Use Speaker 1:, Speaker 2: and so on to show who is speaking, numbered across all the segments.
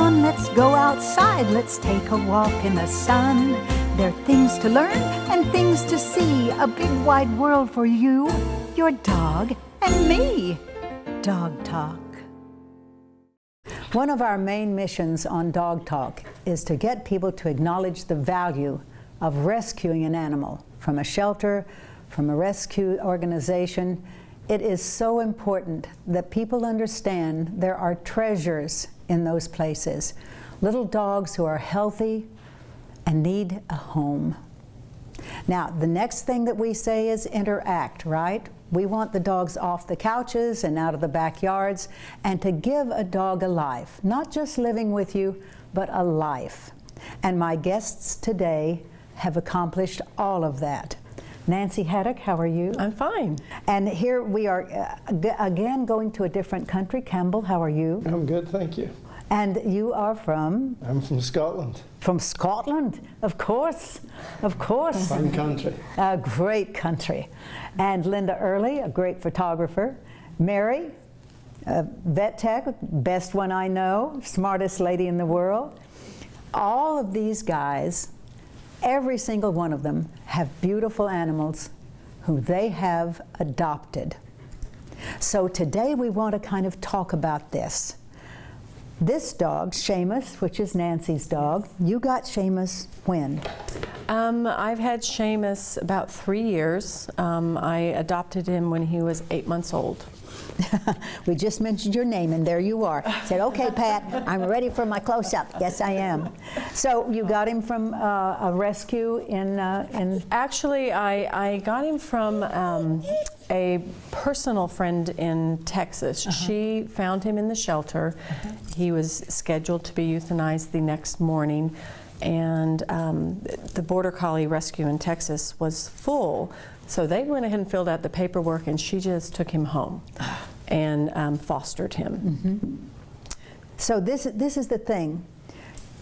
Speaker 1: on, let's go outside, let's take a walk in the sun. There are things to learn and things to see, a big wide world for you, your dog, and me. Dog Talk. One of our main missions on Dog Talk is to get people to acknowledge the value of rescuing an animal from a shelter, from a rescue organization. It is so important that people understand there are treasures in those places. Little dogs who are healthy and need a home. Now, the next thing that we say is interact, right? We want the dogs off the couches and out of the backyards, and to give a dog a life, not just living with you, but a life. And my guests today have accomplished all of that. Nancy Haddock, how are you?
Speaker 2: I'm fine.
Speaker 1: And here we are again going to a different country. Campbell, how are you?
Speaker 3: I'm good, thank you.
Speaker 1: And you are from?
Speaker 3: I'm from Scotland.
Speaker 1: From Scotland, of course, of course.
Speaker 3: Fine country.
Speaker 1: A great country. And Linda Early, a great photographer. Mary, vet tech, best one I know, smartest lady in the world. All of these guys, every single one of them, have beautiful animals who they have adopted. So today we want to kind of talk about this. This dog, Seamus, which is Nancy's dog, you got Seamus when?
Speaker 2: I've had Seamus about 3 years. I adopted him when he was 8 months old.
Speaker 1: We just mentioned your name, and there you are. Said, okay, Pat, I'm ready for my close-up. Yes, I am. So you got him from a rescue in...
Speaker 2: Actually, I got him from a personal friend in Texas. She found him in the shelter. He was scheduled to be euthanized the next morning, and the Border Collie rescue in Texas was full. So they went ahead and filled out the paperwork, and she just took him home and fostered him.
Speaker 1: So this is the thing.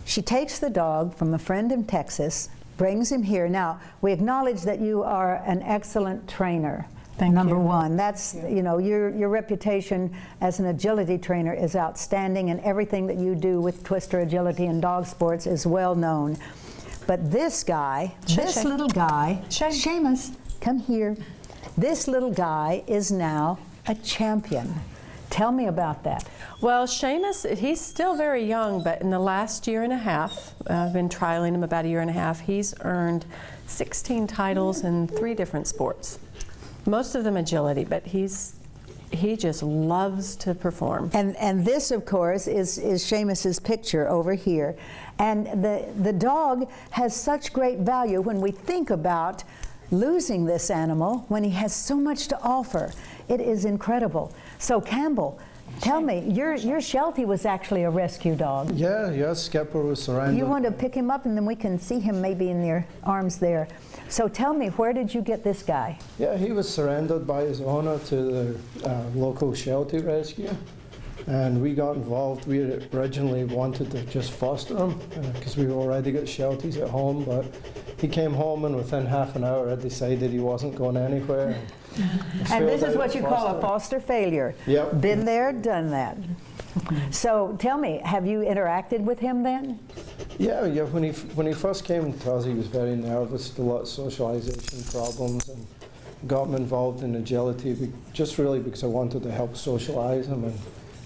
Speaker 1: She takes the dog from a friend in Texas, brings him here. Now, we acknowledge that you are an excellent trainer. Number one, that's, you know, your reputation as an agility trainer is outstanding, and everything that you do with Twister Agility and dog sports is well known. But this guy, little guy, Seamus, come here. This little guy is now a champion. Tell me about that.
Speaker 2: Well, Seamus, he's still very young, but in the last year and a half, I've been trialing him about a year and a half, he's earned 16 titles in 3 different sports. Most of them agility, but he just loves to perform.
Speaker 1: And this, of course, is Seamus's picture over here. And the dog has such great value when we think about losing this animal when he has so much to offer. It is incredible. So Campbell, tell me, your Sheltie was actually a rescue dog.
Speaker 3: Yeah, Skipper was surrounded.
Speaker 1: You want to pick him up, and then we can see him maybe in your arms there. So tell me, where did you get this guy?
Speaker 3: Yeah, he was surrendered by his owner to the local Sheltie rescue. And we got involved. We had originally wanted to just foster him because we already got Shelties at home, but he came home and within half an hour had decided he wasn't going anywhere.
Speaker 1: And this is what you call a foster failure.
Speaker 3: Yep.
Speaker 1: Been there, done that. So tell me, have you interacted with him then?
Speaker 3: Yeah. When he first came to us, he was very nervous, a lot of socialization problems, and got him involved in agility just really because I wanted to help socialize him and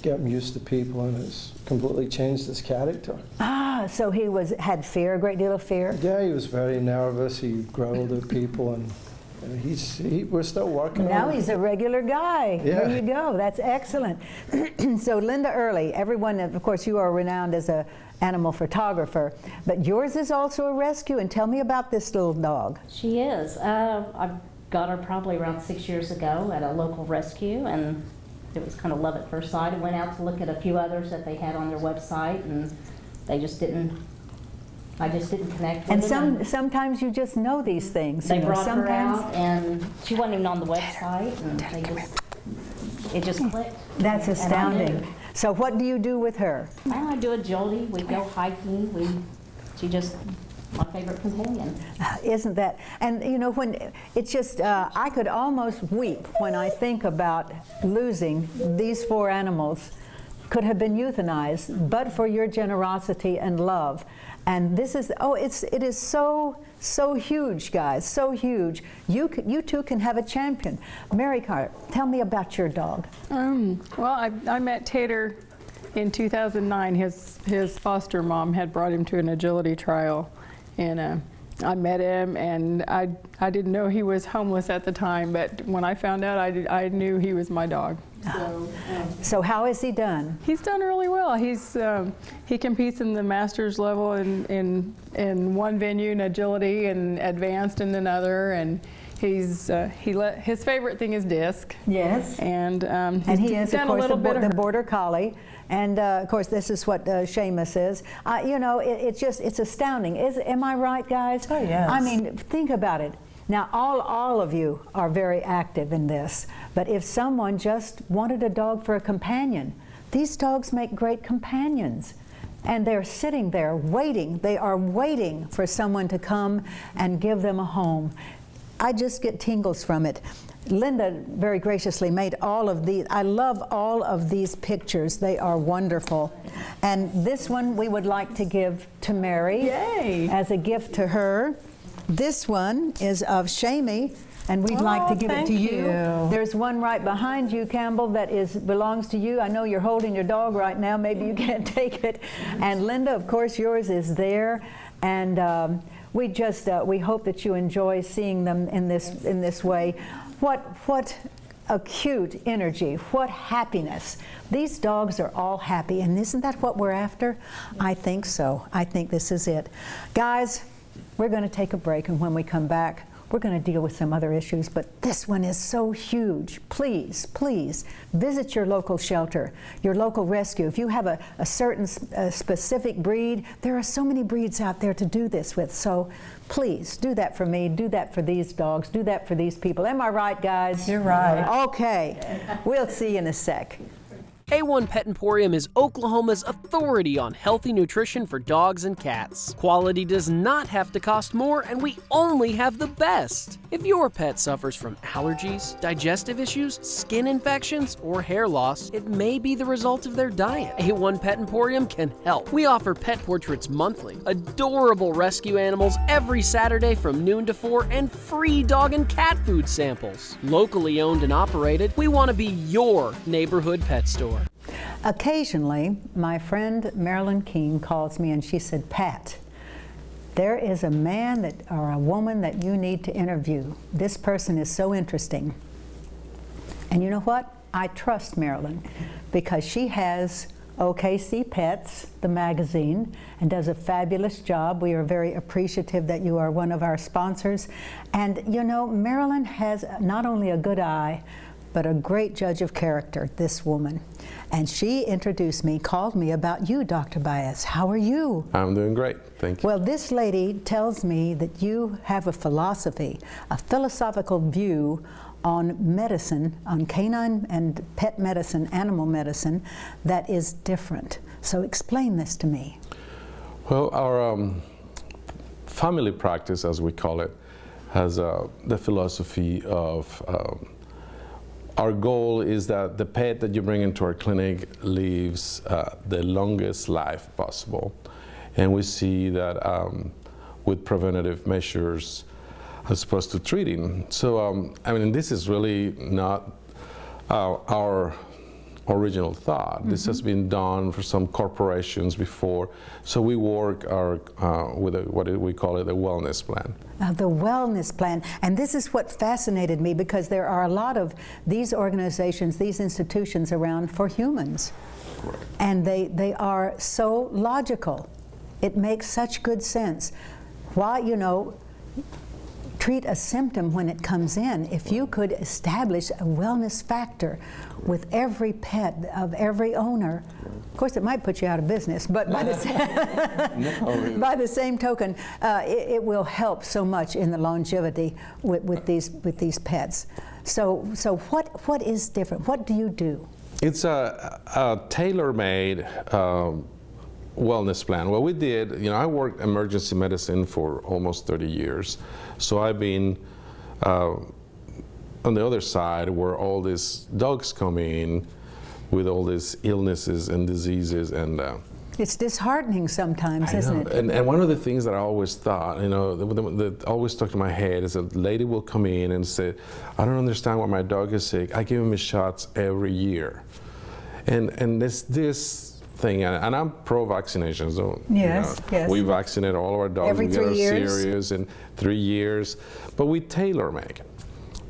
Speaker 3: get him used to people, and it's completely changed his character.
Speaker 1: Ah, so he had fear, a great deal of fear?
Speaker 3: Yeah, he was very nervous. He growled at people, and we're still working
Speaker 1: now
Speaker 3: on it.
Speaker 1: He's a regular guy.
Speaker 3: Yeah.
Speaker 1: There you go. That's excellent. So Linda Early, everyone, of course, you are renowned as an animal photographer, but yours is also a rescue, and tell me about this little dog.
Speaker 4: She is. I got her probably around 6 years ago at a local rescue, and it was kind of love at first sight. I went out to look at a few others that they had on their website, and I just didn't connect with them.
Speaker 1: And sometimes you just know these things.
Speaker 4: They
Speaker 1: you know,
Speaker 4: brought her
Speaker 1: sometimes
Speaker 4: out, and she wasn't even on the website, and it just clicked.
Speaker 1: That's
Speaker 4: And I
Speaker 1: astounding.
Speaker 4: knew.
Speaker 1: So what do you do with her?
Speaker 4: Well, I do agility. We go hiking. She just my favorite companion.
Speaker 1: Isn't that? And you know, when it's just, I could almost weep when I think about losing these 4 animals could have been euthanized, but for your generosity and love. And this is, it is so huge, guys, so huge. You too can have a champion. Mary Carter, tell me about your dog.
Speaker 5: Well, I met Tater in 2009. His foster mom had brought him to an agility trial, and I met him, and I didn't know he was homeless at the time, but when I found out, I knew he was my dog.
Speaker 1: So how has he done?
Speaker 5: He's done really well. He competes in the masters level in one venue in agility and advanced in another, and his favorite thing is disc.
Speaker 1: Yes.
Speaker 5: And
Speaker 1: he is, of
Speaker 5: done a
Speaker 1: course,
Speaker 5: little bit
Speaker 1: the Border Collie. And of course, this is what Seamus is. You know, it's astounding. Am I right, guys?
Speaker 2: Oh, yes.
Speaker 1: I mean, think about it. Now, all of you are very active in this, but if someone just wanted a dog for a companion, these dogs make great companions. And they're sitting there waiting. They are waiting for someone to come and give them a home. I just get tingles from it. Linda very graciously made all of these. I love all of these pictures. They are wonderful. And this one we would like to give to Mary.
Speaker 5: Yay.
Speaker 1: As a gift to her. This one is of Shamie, and we'd like to give it
Speaker 2: thank
Speaker 1: to you.
Speaker 2: you.
Speaker 1: There's one right behind you, Campbell, that belongs to you. I know you're holding your dog right now. Maybe you can't take it. And Linda, of course, yours is there. And we hope that you enjoy seeing them in this way. What acute energy, what happiness. These dogs are all happy, and isn't that what we're after? I think so. I think this is it. Guys, we're going to take a break, and when we come back, we're going to deal with some other issues, but this one is so huge. Please, please visit your local shelter, your local rescue. If you have a certain specific breed, there are so many breeds out there to do this with. So please do that for me, do that for these dogs, do that for these people. Am I right, guys?
Speaker 2: You're right.
Speaker 1: Okay, we'll see you in a sec.
Speaker 6: A1 Pet Emporium is Oklahoma's authority on healthy nutrition for dogs and cats. Quality does not have to cost more, and we only have the best. If your pet suffers from allergies, digestive issues, skin infections, or hair loss, it may be the result of their diet. A1 Pet Emporium can help. We offer pet portraits monthly, adorable rescue animals every Saturday from noon to 4, and free dog and cat food samples. Locally owned and operated, we want to be your neighborhood pet store.
Speaker 1: Occasionally, my friend Marilyn King calls me and she said, Pat, there is a man or a woman that you need to interview. This person is so interesting. And you know what? I trust Marilyn because she has OKC Pets, the magazine, and does a fabulous job. We are very appreciative that you are one of our sponsors. And you know, Marilyn has not only a good eye, but a great judge of character, this woman. And she introduced me, called me about you, Dr. Baez. How are you?
Speaker 7: I'm doing great, thank you.
Speaker 1: Well, this lady tells me that you have a philosophy, a philosophical view on medicine, on canine and pet medicine, animal medicine, that is different. So explain this to me.
Speaker 7: Well, our family practice, as we call it, has the philosophy of our goal is that the pet that you bring into our clinic lives the longest life possible. And we see that with preventative measures as opposed to treating. So, I mean, this is really not our original thought. Mm-hmm. This has been done for some corporations before. So we work with what we call it a wellness plan.
Speaker 1: The wellness plan, and this is what fascinated me because there are a lot of these organizations, these institutions around for humans.
Speaker 7: Right.
Speaker 1: And they are so logical. It makes such good sense. Why, you know, treat a symptom when it comes in. If you could establish a wellness factor with every pet of every owner, of course it might put you out of business, but by the, by the same token, it will help so much in the longevity with these pets. So what is different? What do you do?
Speaker 7: It's a tailor-made wellness plan. What we did, you know, I worked emergency medicine for almost 30 years. So I've been on the other side where all these dogs come in with all these illnesses and diseases. And
Speaker 1: It's disheartening sometimes, isn't it?
Speaker 7: And one of the things that I always thought, that always stuck to my head is a lady will come in and say, I don't understand why my dog is sick. I give him his shots every year. And this thing, and I'm pro-vaccination, so
Speaker 1: Yes, yes.
Speaker 7: we vaccinate all of our dogs.
Speaker 1: Every
Speaker 7: we
Speaker 1: 3
Speaker 7: get our
Speaker 1: years?
Speaker 7: series in 3 years, but we tailor make it.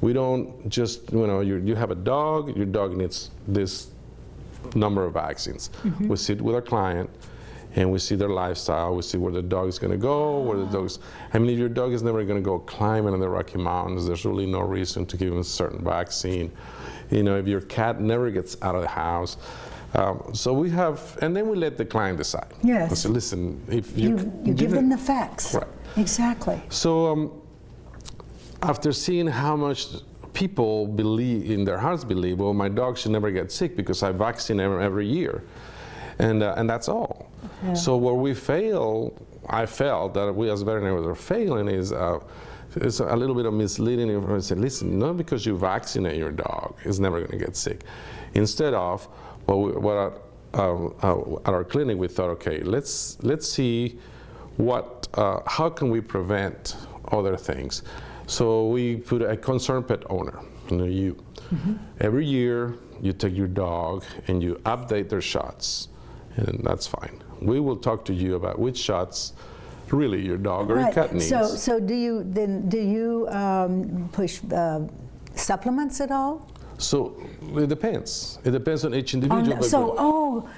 Speaker 7: We don't just, you have a dog, your dog needs this number of vaccines.
Speaker 1: Mm-hmm.
Speaker 7: We sit with our client and we see their lifestyle, we see where the dog is going to go, where the dog's, if your dog is never going to go climbing in the Rocky Mountains, there's really no reason to give him a certain vaccine. If your cat never gets out of the house. So we have, and then we let the client decide.
Speaker 1: Yes.
Speaker 7: We say, listen, if
Speaker 1: You give them the facts.
Speaker 7: Right.
Speaker 1: Exactly.
Speaker 7: So after seeing how much people believe, in their hearts believe, well, my dog should never get sick because I vaccinate him every year. And that's all.
Speaker 1: Yeah.
Speaker 7: So where we fail, I felt that we as veterinarians are failing is it's a little bit of misleading information. Listen, not because you vaccinate your dog, it's never going to get sick. Instead of, at our clinic, we thought, okay, let's see how can we prevent other things. So we put a concerned pet owner, Every year, you take your dog and you update their shots, and that's fine. We will talk to you about which shots really your dog or your cat needs.
Speaker 1: So do you push supplements at all?
Speaker 7: So it depends. It depends on each individual.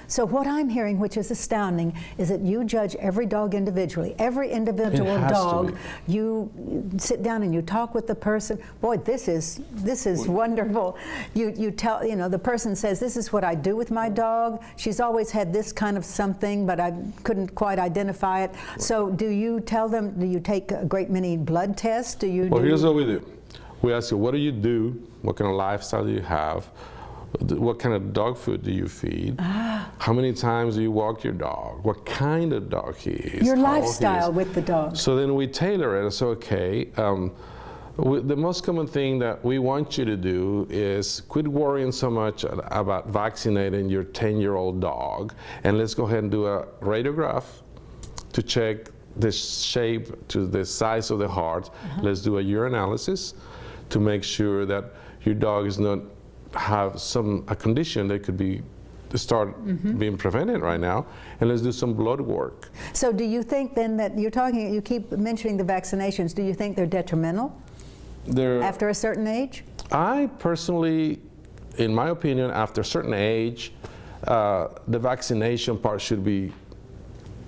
Speaker 1: So what I'm hearing, which is astounding, is that you judge every dog individually. Every individual
Speaker 7: It has to
Speaker 1: dog,
Speaker 7: be.
Speaker 1: you sit down and you talk with the person. Boy, this is wonderful. You tell, the person says, this is what I do with my dog. She's always had this kind of something, but I couldn't quite identify it. So do you tell them, do you take a great many blood tests?
Speaker 7: Well, here's what we do. We ask you, what do you do? What kind of lifestyle do you have? What kind of dog food do you feed? How many times do you walk your dog? What kind of dog he is?
Speaker 1: Your
Speaker 7: how old he
Speaker 1: lifestyle
Speaker 7: is.
Speaker 1: with the dog.
Speaker 7: So then we tailor it. So, okay, the most common thing that we want you to do is quit worrying so much about vaccinating your 10-year-old dog, and let's go ahead and do a radiograph to check the shape to the size of the heart. Let's do a urinalysis to make sure that your dog is not have a condition that could be being prevented right now, and let's do some blood work.
Speaker 1: So do you think then that you keep mentioning the vaccinations, do you think they're detrimental after a certain age?
Speaker 7: I personally, in my opinion, after a certain age, the vaccination part should be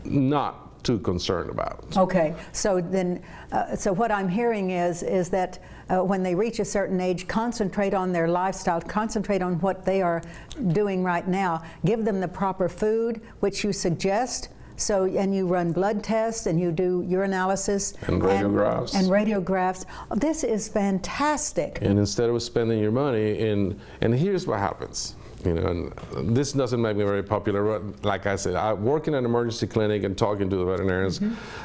Speaker 7: not too concerned about.
Speaker 1: Okay, so then, so what I'm hearing is that when they reach a certain age, concentrate on their lifestyle, concentrate on what they are doing right now, give them the proper food, which you suggest. So, and you run blood tests and you do urinalysis
Speaker 7: And radiographs.
Speaker 1: and radiographs. This is fantastic.
Speaker 7: And instead of spending your money and here's what happens. And this doesn't make me very popular. Like I said, I work in an emergency clinic and talking to the veterinarians.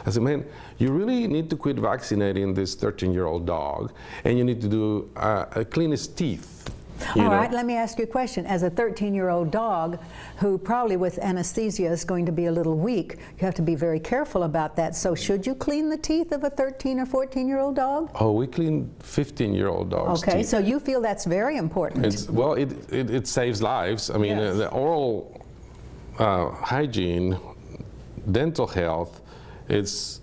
Speaker 7: I said, man, you really need to quit vaccinating this 13-year-old dog, and you need to do clean his teeth.
Speaker 1: All right, let me ask you a question. As a 13-year-old dog who probably with anesthesia is going to be a little weak, you have to be very careful about that. So should you clean the teeth of a 13 or 14-year-old dog?
Speaker 7: Oh, we clean 15-year-old dogs'
Speaker 1: Okay,
Speaker 7: teeth.
Speaker 1: so you feel that's very important.
Speaker 7: It saves lives. I mean,
Speaker 1: Yes.
Speaker 7: the oral hygiene, dental health, it's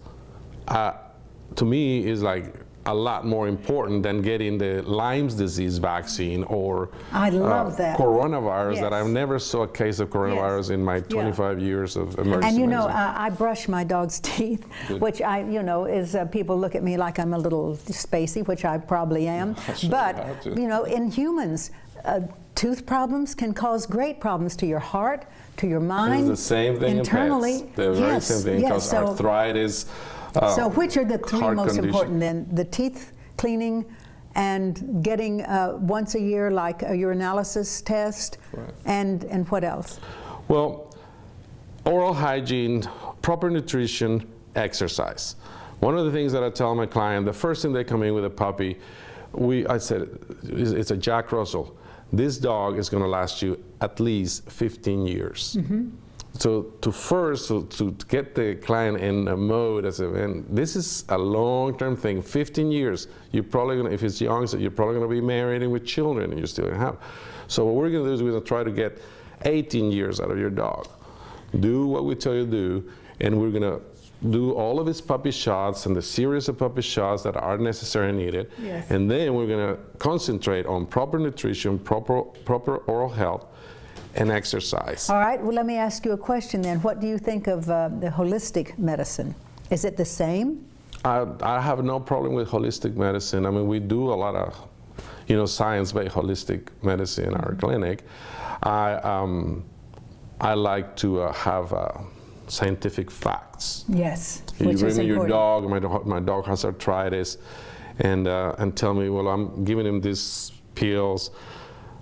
Speaker 7: to me is like a lot more important than getting the Lyme's disease vaccine or
Speaker 1: I love that.
Speaker 7: coronavirus.
Speaker 1: Yes.
Speaker 7: That I never saw a case of coronavirus in my 25 years of emergency
Speaker 1: And
Speaker 7: medicine.
Speaker 1: I brush my dog's teeth, which is people look at me like I'm a little spacey, which I probably am.
Speaker 7: Sure,
Speaker 1: But
Speaker 7: you have to.
Speaker 1: In humans, tooth problems can cause great problems to your heart, to your mind.
Speaker 7: It's the same thing
Speaker 1: internally.
Speaker 7: in pets. The very same thing causes
Speaker 1: so,
Speaker 7: arthritis.
Speaker 1: so which are the three
Speaker 7: heart
Speaker 1: most
Speaker 7: condition.
Speaker 1: important then? The teeth cleaning and getting once a year like a urinalysis test,
Speaker 7: Right.
Speaker 1: and what else?
Speaker 7: Well, oral hygiene, proper nutrition, exercise. One of the things that I tell my client, the first thing they come in with a puppy, I said, it's a Jack Russell. this dog is going to last you at least 15 years. So to get the client in a mode as and this is a long-term thing, 15 years. You're probably going to, if it's young, so you're probably going to be married and with children, and you're still going to have. So what we're going to do is we're going to try to get 18 years out of your dog. Do what we tell you to do, and we're going to do all of his puppy shots and the series of puppy shots that are necessary and needed.
Speaker 1: Yes.
Speaker 7: And then we're going to concentrate on proper nutrition, proper oral health, and exercise.
Speaker 1: All right, well, let me ask you a question then. What do you think of the holistic medicine? Is it the same?
Speaker 7: I have no problem with holistic medicine. I mean, we do a lot of, science-based holistic medicine in our clinic. I like to have scientific facts.
Speaker 1: Yes,
Speaker 7: You
Speaker 1: which
Speaker 7: bring
Speaker 1: is
Speaker 7: me your
Speaker 1: important.
Speaker 7: dog, my dog has arthritis, and tell me, well, I'm giving him these pills.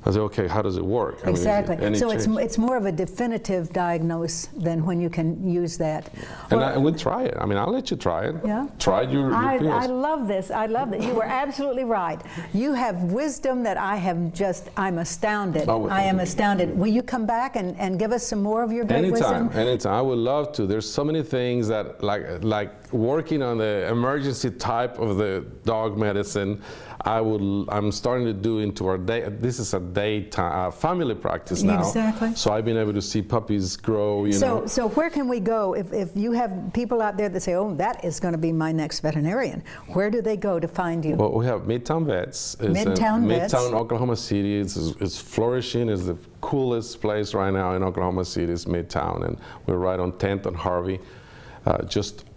Speaker 7: I say, okay, how does it work? I mean,
Speaker 1: Exactly.
Speaker 7: any
Speaker 1: So
Speaker 7: change?
Speaker 1: it's more of a definitive diagnosis than when you can use that.
Speaker 7: And we'll try it. I mean, I'll let you try it.
Speaker 1: Yeah.
Speaker 7: Try your pills.
Speaker 1: I love this. I love that. You were absolutely right. You have wisdom that I'm astounded.
Speaker 7: Oh, well,
Speaker 1: I am astounded. Will you come back and give us some more of your great wisdom?
Speaker 7: Anytime. I would love to. There's so many things that, like working on the emergency type of the dog medicine, I'm starting to do into our day. This is a daytime family practice now.
Speaker 1: Exactly.
Speaker 7: So I've been able to see puppies grow. You know.
Speaker 1: So where can we go if you have people out there that say, oh, that is going to be my next veterinarian? Where do they go to find you?
Speaker 7: Well, we have Midtown Vets.
Speaker 1: Midtown,
Speaker 7: Oklahoma City. It's flourishing. It's the coolest place right now in Oklahoma City. Is Midtown, and we're right on 10th and Harvey.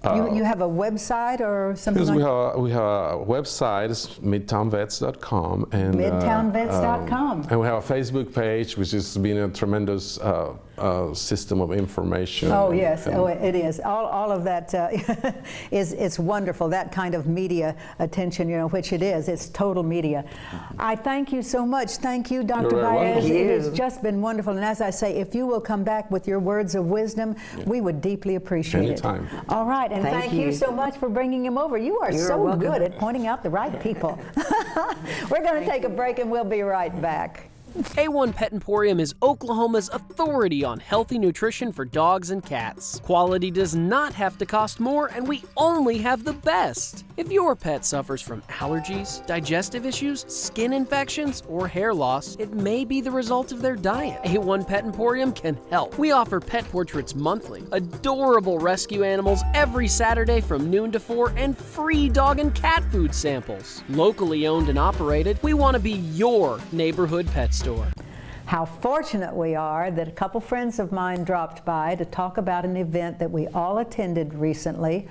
Speaker 1: You have a website or something like that?
Speaker 7: We have a website, it's midtownvets.com. And,
Speaker 1: Midtownvets.com.
Speaker 7: and we have a Facebook page, which has been a tremendous system of information.
Speaker 1: Oh, yes. Oh, it is. All of that is wonderful, that kind of media attention, which it is. It's total media. I thank you so much. Thank you, Dr.
Speaker 7: You're very
Speaker 1: Baez.
Speaker 7: welcome.
Speaker 1: It has just been wonderful. And as I say, if you will come back with your words of wisdom, we would deeply appreciate
Speaker 7: Anytime.
Speaker 1: it. All right. And thank you so much for bringing him over. You are so good at pointing out the right people. We're going to take a break, and we'll be right back.
Speaker 6: A1 Pet Emporium is Oklahoma's authority on healthy nutrition for dogs and cats. Quality does not have to cost more, and we only have the best. If your pet suffers from allergies, digestive issues, skin infections, or hair loss, it may be the result of their diet. A1 Pet Emporium can help. We offer pet portraits monthly, adorable rescue animals every Saturday from noon to 4, and free dog and cat food samples. Locally owned and operated, we want to be your neighborhood pet store.
Speaker 1: How fortunate we are that a couple friends of mine dropped by to talk about an event that we all attended recently.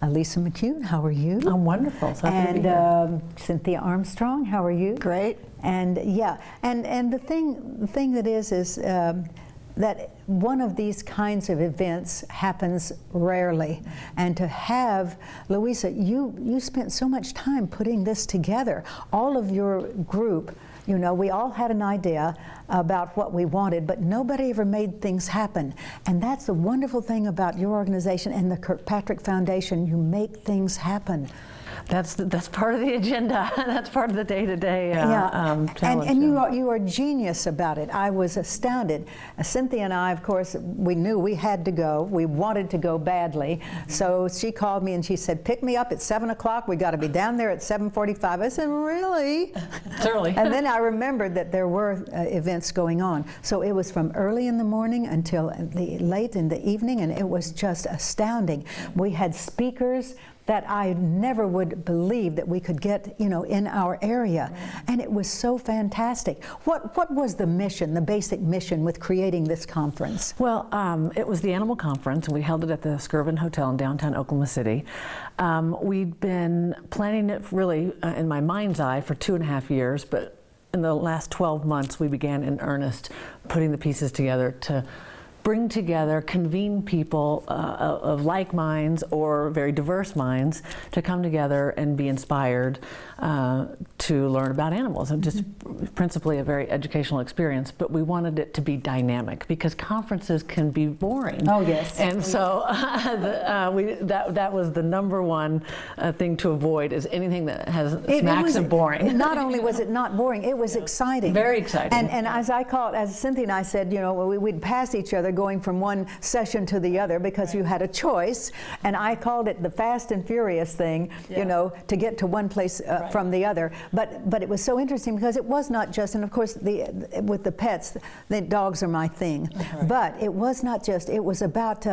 Speaker 1: Lisa McCune, how are you?
Speaker 8: I'm wonderful. So
Speaker 1: and Cynthia Armstrong, how are you?
Speaker 8: Great.
Speaker 1: And yeah, and the thing that is that one of these kinds of events happens rarely, and to have Louisa, you spent so much time putting this together. All of your group. We all had an idea about what we wanted, but nobody ever made things happen. And that's the wonderful thing about your organization and the Kirkpatrick Foundation. You make things happen.
Speaker 8: That's part of the agenda. That's part of the day-to-day challenge.
Speaker 1: And you are genius about it. I was astounded. Cynthia and I, of course, we knew we had to go. We wanted to go badly. So she called me and she said, pick me up at 7 o'clock. We got to be down there at 7:45. I said, really?
Speaker 8: It's early.
Speaker 1: And then I remembered that there were events going on. So it was from early in the morning until late in the evening, and it was just astounding. We had speakers that I never would believe that we could get, in our area. And it was so fantastic. What was the mission, the basic mission with creating this conference?
Speaker 8: Well, it was the Animal Conference, and we held it at the Skirvin Hotel in downtown Oklahoma City. We'd been planning it really, in my mind's eye, for 2.5 years, but in the last 12 months, we began in earnest putting the pieces together to bring together, convene people of like minds or very diverse minds to come together and be inspired to learn about animals, and just principally a very educational experience. But we wanted it to be dynamic because conferences can be boring.
Speaker 1: Oh, yes.
Speaker 8: And so that was the number one thing to avoid, is anything that has smacks of boring.
Speaker 1: Not only was it not boring, it was exciting.
Speaker 8: Very exciting.
Speaker 1: And as I call it, as Cynthia and I said, you know, we'd pass each other going from one session to the other because you had a choice. And I called it the fast and furious thing, you know, to get to one place from the other. But it was so interesting because it was not just, and of course with the pets, the dogs are my thing. But it was not just, it was about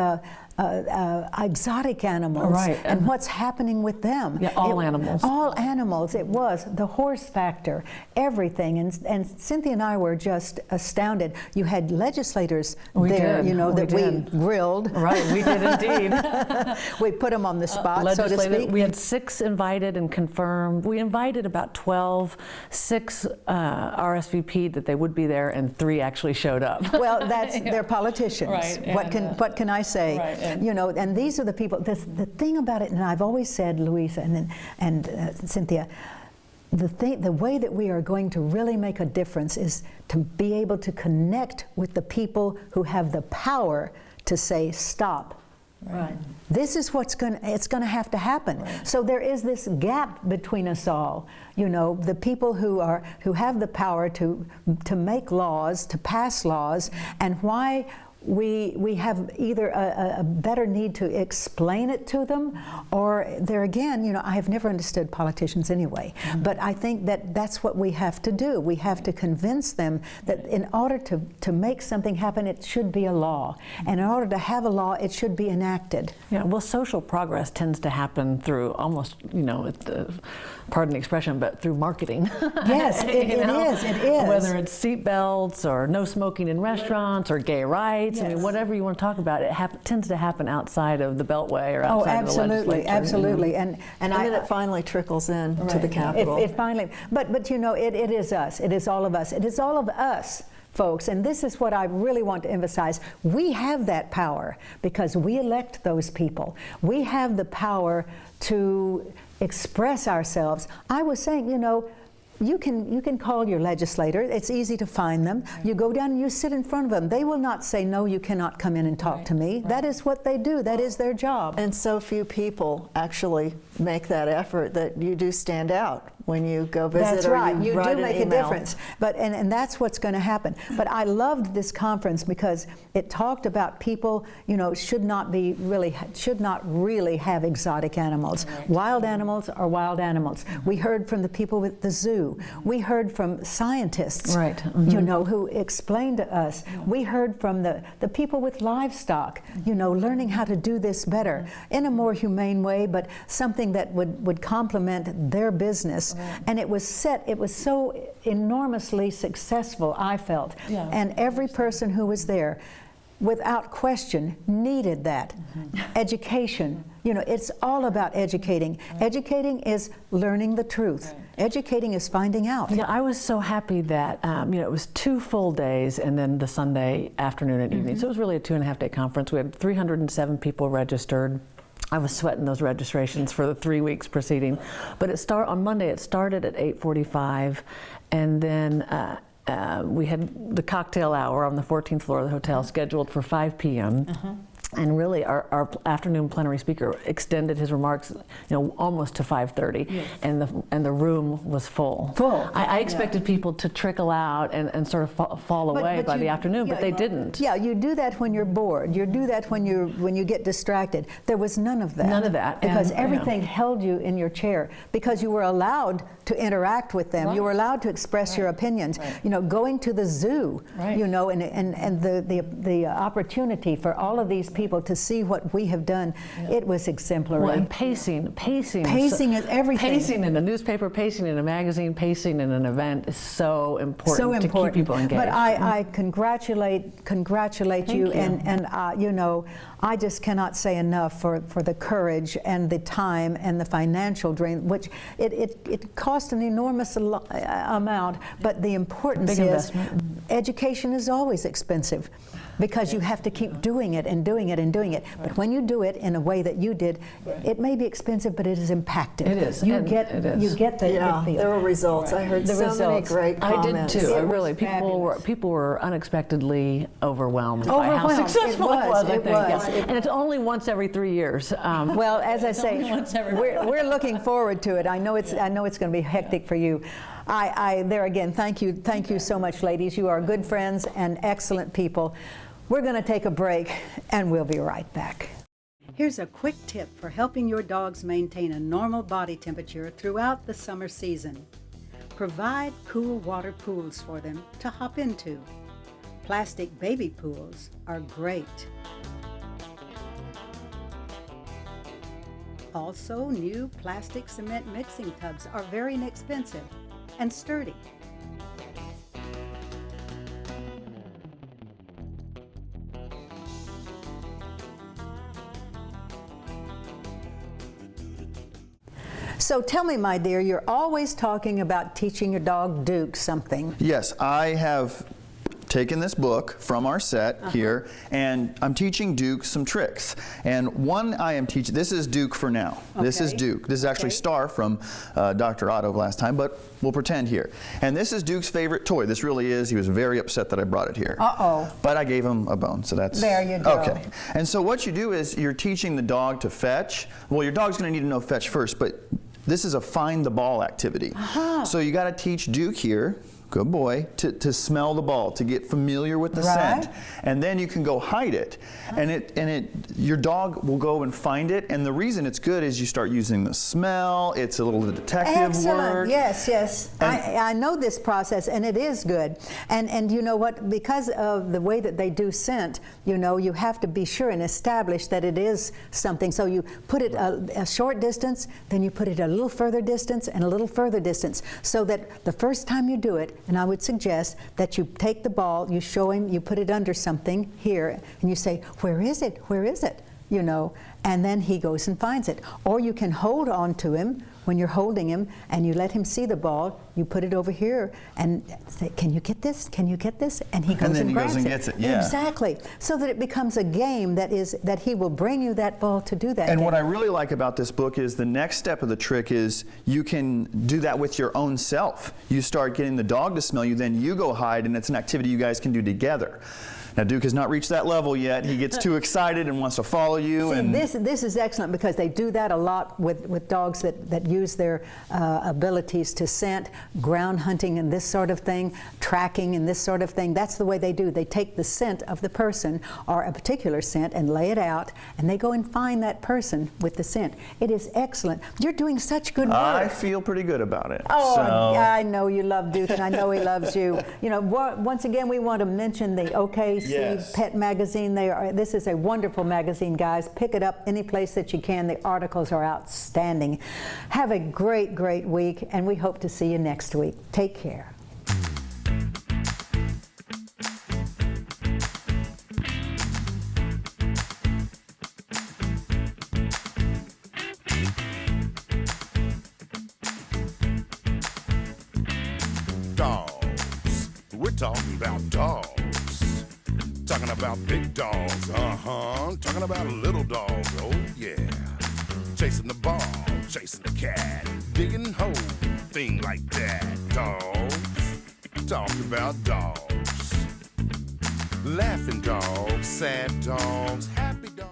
Speaker 1: exotic animals and what's happening with them.
Speaker 8: Yeah, all animals.
Speaker 1: All animals. It was the horse factor, everything. And Cynthia and I were just astounded. You had legislators there, you know, that we grilled.
Speaker 8: Right, we did indeed.
Speaker 1: We put them on the spot, so to speak.
Speaker 8: We had 6 invited and confirmed. We invited about 12, 6 RSVP'd that they would be there, and 3 actually showed up.
Speaker 1: Well, they're politicians.
Speaker 8: Right,
Speaker 1: what can I say?
Speaker 8: Right.
Speaker 1: You know, and these are the people. The thing about it, and I've always said, Louisa and Cynthia, the way that we are going to really make a difference is to be able to connect with the people who have the power to say stop.
Speaker 8: Right.
Speaker 1: This is it's going to have to happen. Right. So there is this gap between us all. You know, the people who have the power to make laws, to pass laws, and why we have either a better need to explain it to them, or there again, you know, I have never understood politicians anyway, but I think that's what we have to do. We have to convince them that in order to make something happen, it should be a law. And in order to have a law, it should be enacted.
Speaker 8: Yeah, well, social progress tends to happen through almost, you know, pardon the expression, but through marketing.
Speaker 1: Yes, it is.
Speaker 8: Whether it's seat belts or no smoking in restaurants or gay rights, I mean, whatever you want to talk about, it tends to happen outside of the Beltway or outside of the legislature.
Speaker 1: Absolutely. And
Speaker 9: then it finally trickles in to the Capitol.
Speaker 1: It finally, but you know, it is us. It is all of us. It is all of us, folks, and this is what I really want to emphasize. We have that power because we elect those people. We have the power to express ourselves. I was saying, you know, you can call your legislator. It's easy to find them. You go down and you sit in front of them. They will not say, no, you cannot come in and talk to me. That is what they do. That is their job.
Speaker 9: And so few people actually make that effort that you do stand out when you go visit.
Speaker 1: That's right. You do make a difference.
Speaker 9: But
Speaker 1: and that's what's going to happen. But I loved this conference because it talked about people, you know, should not really have exotic animals. Right. Wild animals are wild animals. We heard from the people with the zoo. We heard from scientists, you know, who explained to us. We heard from the people with livestock, you know, learning how to do this better in a more humane way, but something that would complement their business. And it was so enormously successful, I felt. Yeah. And every person who was there, without question, needed that. Education. You know, it's all about educating. Educating is learning the truth. Educating is finding out.
Speaker 8: Yeah, I was so happy that, you know, it was 2 full days and then the Sunday afternoon and evening. So it was really a 2.5-day conference. We had 307 people registered. I was sweating those registrations for the 3 weeks preceding. But on Monday, it started at 8:45, and then we had the cocktail hour on the 14th floor of the hotel scheduled for 5 p.m. And really, our afternoon plenary speaker extended his remarks, you know, almost to 5:30, and the room was full. I expected people to trickle out and sort of fall away by the afternoon, but they didn't.
Speaker 1: Yeah, you do that when you're bored. You do that when you get distracted. There was none of that.
Speaker 8: None of that,
Speaker 1: because everything held you in your chair because you were allowed to interact with them. You were allowed to express your opinions. You know, going to the zoo. You know, and the opportunity for all of these people to see what we have done, it was exemplary.
Speaker 8: Well, and pacing
Speaker 1: is everything.
Speaker 8: Pacing in a newspaper, pacing in a magazine, pacing in an event is so important to keep people engaged.
Speaker 1: But I congratulate you, and you know, I just cannot say enough for the courage and the time and the financial drain, which it cost an enormous amount, but the importance is education is always expensive. because you have to keep doing it and doing it and doing it. But when you do it in a way that you did, it may be expensive, but it is impactful.
Speaker 8: It is,
Speaker 1: You
Speaker 8: and
Speaker 1: get
Speaker 8: it is.
Speaker 1: you get the feel.
Speaker 9: there were results. I heard
Speaker 1: The
Speaker 9: so many
Speaker 1: results.
Speaker 9: great
Speaker 8: I
Speaker 9: comments.
Speaker 8: did too.
Speaker 1: It was
Speaker 8: Really, people were unexpectedly overwhelmed by how
Speaker 1: Overwhelmed.
Speaker 8: successful
Speaker 1: It was,
Speaker 8: I think.
Speaker 1: it was.
Speaker 8: Yeah. And it's only once every 3 years.
Speaker 1: Well, as I say, we're looking forward to it. I know it's going to be hectic for you. There again, thank you so much, ladies. You are good friends and excellent people. We're going to take a break, and we'll be right back. Here's a quick tip for helping your dogs maintain a normal body temperature throughout the summer season. Provide cool water pools for them to hop into. Plastic baby pools are great. Also, new plastic cement mixing tubs are very inexpensive and sturdy. So tell me, my dear, you're always talking about teaching your dog Duke something.
Speaker 10: Yes, I have taken this book from our set here, and I'm teaching Duke some tricks. And one I am teaching, this is Duke for now. This is
Speaker 1: Okay.
Speaker 10: Duke. This is actually
Speaker 1: Okay.
Speaker 10: Star from Dr. Otto last time, but we'll pretend here. And this is Duke's favorite toy. This really is. He was very upset that I brought it here.
Speaker 1: Uh-oh.
Speaker 10: But I gave him a bone, so that's...
Speaker 1: There you go.
Speaker 10: Okay. And so what you do is you're teaching the dog to fetch. Well, your dog's going to need to know fetch first, but this is a find the ball activity. So you got to teach Duke here, good boy, to smell the ball, to get familiar with the
Speaker 1: Right.
Speaker 10: scent. And then you can go hide it. And your dog will go and find it. And the reason it's good is you start using the smell. It's a little detective
Speaker 1: Excellent.
Speaker 10: work.
Speaker 1: Yes, yes.
Speaker 10: And-
Speaker 1: I know this process, and it is good. And you know what? Because of the way that they do scent, you know, you have to be sure and establish that it is something. So you put it a short distance, then you put it a little further distance and a little further distance, so that the first time you do it, and I would suggest that you take the ball, you show him, you put it under something here, and you say, "Where is it? Where is it?" You know, and then he goes and finds it. Or you can hold on to him when you're holding him, and you let him see the ball. You put it over here and say, "Can you get this? Can you get this?" And he goes and,
Speaker 10: then he goes
Speaker 1: grabs
Speaker 10: and
Speaker 1: it.
Speaker 10: gets it, yeah.
Speaker 1: Exactly. So that it becomes a game that he will bring you that ball to do that.
Speaker 10: And
Speaker 1: game.
Speaker 10: what I really like about this book is the next step of the trick is you can do that with your own self. You start getting the dog to smell you, then you go hide, and it's an activity you guys can do together. Now, Duke has not reached that level yet. He gets too excited and wants to follow you.
Speaker 1: See,
Speaker 10: and
Speaker 1: this is excellent, because they do that a lot with dogs that use their abilities to scent, ground hunting and this sort of thing, tracking and this sort of thing. That's the way they do. They take the scent of the person or a particular scent and lay it out, and they go and find that person with the scent. It is excellent. You're doing such good work.
Speaker 10: I feel pretty good about it.
Speaker 1: Oh,
Speaker 10: so.
Speaker 1: I know you love Duke, and I know he loves you. You know, once again, we want to mention the OKC
Speaker 10: Yes.
Speaker 1: Pet Magazine. This is a wonderful magazine, guys. Pick it up any place that you can. The articles are outstanding. Have a great, great week, and we hope to see you next week. Take care.
Speaker 11: Dogs. We're talking about dogs. Talking about big dogs, talking about little dogs, oh yeah. Chasing the ball, chasing the cat, digging holes, thing like that. Dogs, talking about dogs. Laughing dogs, sad dogs, happy